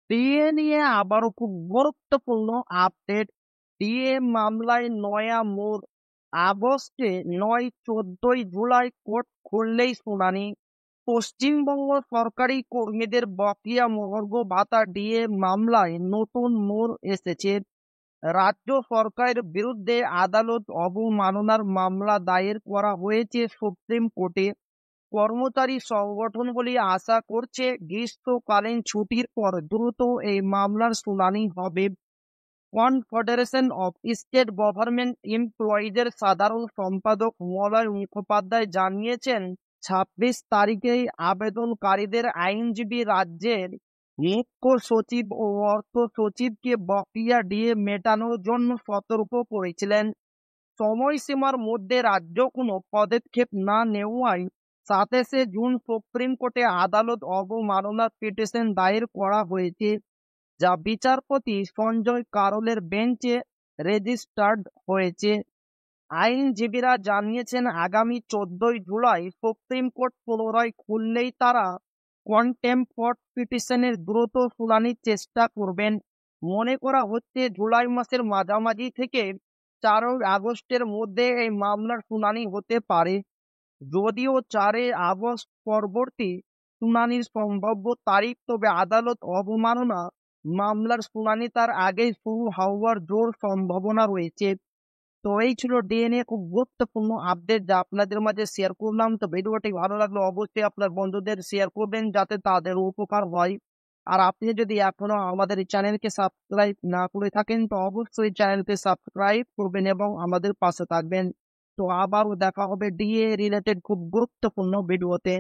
DA নিয়ে আবারও খুব গুরুত্বপূর্ণ আপডেট। ডিএ মামলায় নয়া মোড়। আগস্টে 9-14 জুলাই কোর্ট খুললেই শুনানি। পশ্চিমবঙ্গ সরকারি কর্মীদের বকেয়া মহার্ঘ ভাতা ডিএ মামলায় নতুন মোড় এসেছে। রাজ্য সরকারের বিরুদ্ধে আদালত অবমাননার মামলা দায়ের করা হয়েছে সুপ্রিম কোর্টে। কর্মচারী সংগঠনগুলি আশা করছে গ্রীষ্মকালীন ছুটির পর দ্রুত এই মামলার শুনানি হবে। কনফেডারেশন অফ স্টেট গভর্নমেন্ট এমপ্লয়িজের সাধারণ সম্পাদক মলয় মুখোপাধ্যায় জানিয়েছেন, 26 তারিখেই আবেদনকারীদের আইনজীবী রাজ্যের মুখ্য সচিব ও অর্থ সচিবকে বকেয়া ডিএ মেটানোর জন্য সতর্ক করেছিলেন। সময়সীমার মধ্যে রাজ্য কোনো পদক্ষেপ না নেওয়ায় 27 জুন সুপ্রিম কোর্টে আদালত অবমাননার পিটিশন দায়ের করা হয়েছে, যা বিচারপতি সঞ্জয় কারোলের বেঞ্চে রেজিস্টার্ড হয়েছে। আইনজীবীরা জানিয়েছেন, আগামী 14 জুলাই সুপ্রিম কোর্ট পুনরায় খুললেই তারা কন্টেম্প্ট অফ পিটিশনের দ্রুত শুনানির চেষ্টা করবেন। মনে করা হচ্ছে জুলাই মাসের মাঝামাঝি থেকে 4 আগস্টের মধ্যে এই মামলার শুনানি হতে পারে। যদিও 4 আগস্ট পরবর্তী শুনানির সম্ভাব্য তারিখ, তবে আদালত অবমাননা মামলার শুনানি তার আগেই শুরু হওয়ার জোর সম্ভাবনা রয়েছে। তো এই ছিল ডিএনএ খুব গুরুত্বপূর্ণ আপডেট, যা আপনাদের মাঝে শেয়ার করলাম। তো ভিডিওটি ভালো লাগলে অবশ্যই আপনার বন্ধুদের শেয়ার করবেন, যাতে তাদের উপকার হয়। আর আপনি যদি এখনো আমাদের এই চ্যানেলকে সাবস্ক্রাইব না করে থাকেন, তো অবশ্যই চ্যানেলকে সাবস্ক্রাইব করবেন এবং আমাদের পাশে থাকবেন। তো আবারও দেখা হবে ডিএ রিলেটেড খুব গুরুত্বপূর্ণ ভিডিওতে।